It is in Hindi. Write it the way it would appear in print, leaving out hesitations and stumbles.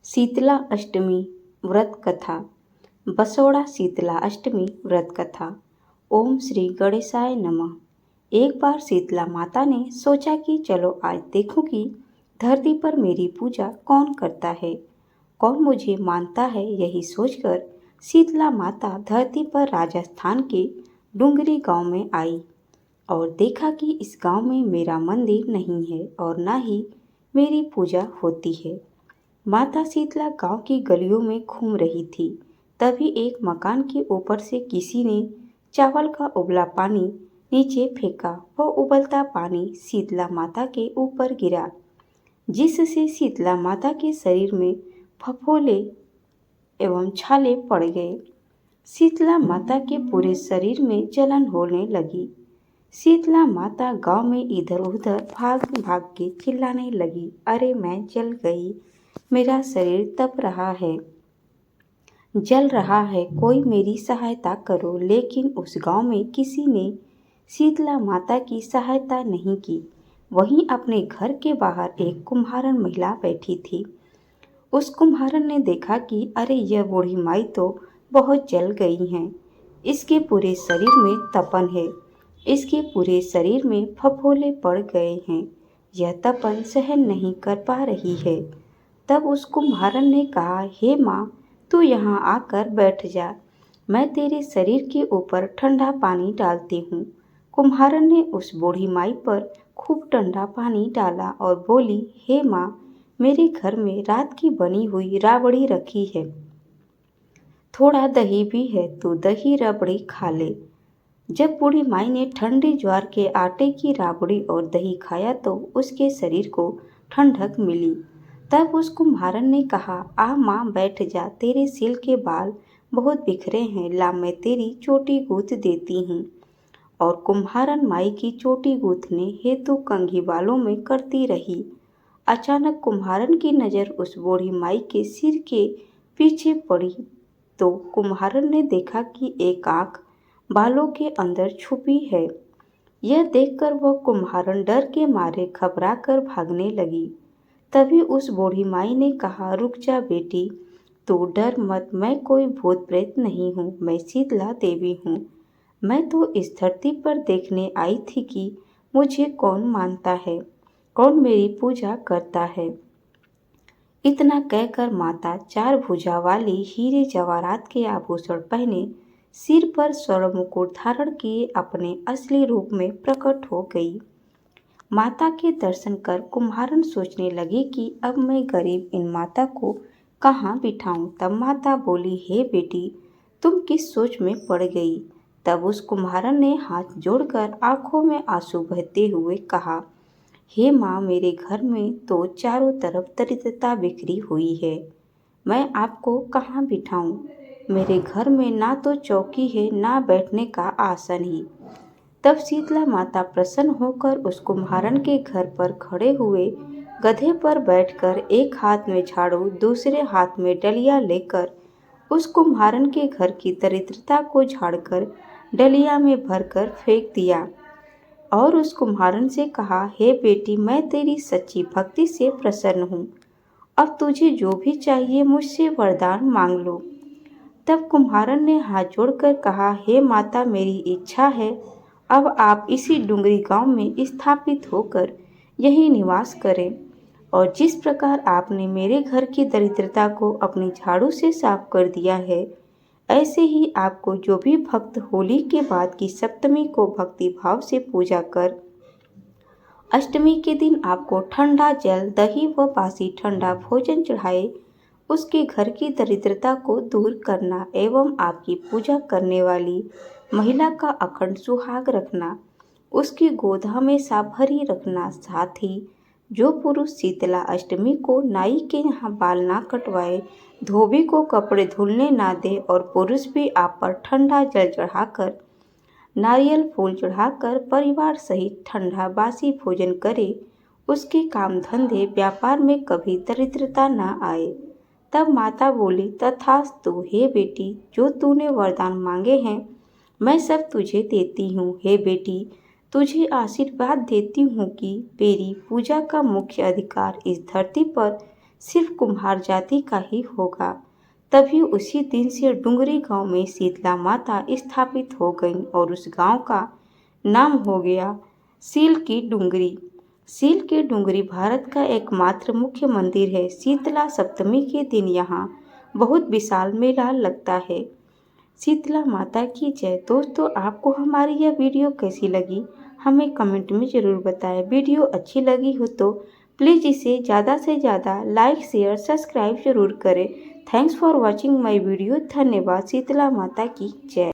शीतला अष्टमी व्रत कथा। बसोड़ा शीतला अष्टमी व्रत कथा। ओम श्री गणेशाय नमः। एक बार शीतला माता ने सोचा कि चलो आज देखूं कि धरती पर मेरी पूजा कौन करता है, कौन मुझे मानता है। यही सोचकर शीतला माता धरती पर राजस्थान के डूंगरी गांव में आई और देखा कि इस गांव में मेरा मंदिर नहीं है और ना ही मेरी पूजा होती है। माता शीतला गांव की गलियों में घूम रही थी। तभी एक मकान के ऊपर से किसी ने चावल का उबला पानी नीचे फेंका। वह उबलता पानी शीतला माता के ऊपर गिरा, जिससे शीतला माता के शरीर में फफोले एवं छाले पड़ गए। शीतला माता के पूरे शरीर में जलन होने लगी। शीतला माता गांव में इधर उधर भाग भाग के चिल्लाने लगी, अरे मैं जल गई, मेरा शरीर तप रहा है, जल रहा है, कोई मेरी सहायता करो। लेकिन उस गांव में किसी ने शीतला माता की सहायता नहीं की। वहीं अपने घर के बाहर एक कुम्हारन महिला बैठी थी। उस कुम्हारन ने देखा कि अरे यह बूढ़ी माई तो बहुत जल गई हैं, इसके पूरे शरीर में तपन है, इसके पूरे शरीर में फफोले पड़ गए हैं, यह तपन सहन नहीं कर पा रही है। तब उस कुम्हारन ने कहा, हे माँ, तू यहाँ आकर बैठ जा, मैं तेरे शरीर के ऊपर ठंडा पानी डालती हूँ। कुम्हारन ने उस बूढ़ी माई पर खूब ठंडा पानी डाला और बोली, हे माँ, मेरे घर में रात की बनी हुई राबड़ी रखी है, थोड़ा दही भी है, तू दही रबड़ी खा ले। जब बूढ़ी माई ने ठंडे ज्वार के आटे की राबड़ी और दही खाया तो उसके शरीर को ठंडक मिली। तब उस कुम्हारन ने कहा, आ माँ बैठ जा, तेरे सिर के बाल बहुत बिखरे हैं, ला मैं तेरी चोटी गूंथ देती हूँ। और कुम्हारन माई की चोटी गूंथने हेतु कंघी बालों में करती रही। अचानक कुम्हारन की नज़र उस बूढ़ी माई के सिर के पीछे पड़ी तो कुम्हारन ने देखा कि एक आँख बालों के अंदर छुपी है। यह देखकर वह कुम्हारन डर के मारे घबरा कर भागने लगी। तभी उस बूढ़ी माई ने कहा, रुक जा बेटी, तू डर मत, मैं कोई भूत प्रेत नहीं हूँ, मैं शीतला देवी हूँ। मैं तो इस धरती पर देखने आई थी कि मुझे कौन मानता है, कौन मेरी पूजा करता है। इतना कहकर माता चार भुजा वाली हीरे जवाहरात के आभूषण पहने, सिर पर स्वर्ण मुकुट धारण किए अपने असली रूप में प्रकट हो गई। माता के दर्शन कर कुम्हारन सोचने लगे कि अब मैं गरीब इन माता को कहाँ बिठाऊं। तब माता बोली, हे बेटी, तुम किस सोच में पड़ गई। तब उस कुम्हारन ने हाथ जोड़कर आंखों में आंसू बहते हुए कहा, हे माँ, मेरे घर में तो चारों तरफ दरिद्रता बिखरी हुई है, मैं आपको कहाँ बिठाऊं। मेरे घर में ना तो चौकी है, ना बैठने का आसन ही। तब शीतला माता प्रसन्न होकर उस कुम्हारन के घर पर खड़े हुए गधे पर बैठकर एक हाथ में झाड़ू दूसरे हाथ में डलिया लेकर उस कुम्हारन के घर की दरिद्रता को झाड़कर डलिया में भरकर फेंक दिया और उस कुम्हारन से कहा, हे बेटी, मैं तेरी सच्ची भक्ति से प्रसन्न हूँ, अब तुझे जो भी चाहिए मुझसे वरदान मांग लो। तब कुम्हारन ने हाथ जोड़कर कहा, हे माता, मेरी इच्छा है अब आप इसी डूंगरी गांव में स्थापित होकर यहीं निवास करें और जिस प्रकार आपने मेरे घर की दरिद्रता को अपनी झाड़ू से साफ कर दिया है, ऐसे ही आपको जो भी भक्त होली के बाद की सप्तमी को भक्ति भाव से पूजा कर अष्टमी के दिन आपको ठंडा जल, दही व बासी ठंडा भोजन चढ़ाए, उसके घर की दरिद्रता को दूर करना एवं आपकी पूजा करने वाली महिला का अखंड सुहाग रखना, उसकी गोद हमेशा भरी रखना। साथ ही जो पुरुष शीतला अष्टमी को नाई के यहाँ बाल ना कटवाए, धोबी को कपड़े धुलने ना दे और पुरुष भी आप पर ठंडा जल चढ़ाकर, नारियल फूल चढ़ाकर परिवार सहित ठंडा बासी भोजन करे, उसके काम धंधे व्यापार में कभी दरिद्रता ना आए। तब माता बोली, तथास्तु, हे बेटी, जो तूने वरदान मांगे हैं मैं सब तुझे देती हूँ। हे बेटी, तुझे आशीर्वाद देती हूँ कि मेरी पूजा का मुख्य अधिकार इस धरती पर सिर्फ कुम्हार जाति का ही होगा। तभी उसी दिन से डुंगरी गांव में शीतला माता स्थापित हो गईं और उस गांव का नाम हो गया सील की डुंगरी। सील की डुंगरी भारत का एकमात्र मुख्य मंदिर है। शीतला सप्तमी के दिन यहाँ बहुत विशाल मेला लगता है। शीतला माता की जय। दोस्तों, आपको हमारी यह वीडियो कैसी लगी हमें कमेंट में ज़रूर बताएं। वीडियो अच्छी लगी हो तो प्लीज़ इसे ज़्यादा से ज़्यादा लाइक शेयर सब्सक्राइब जरूर करें। Thanks for watching my video. धन्यवाद। शीतला माता की जय।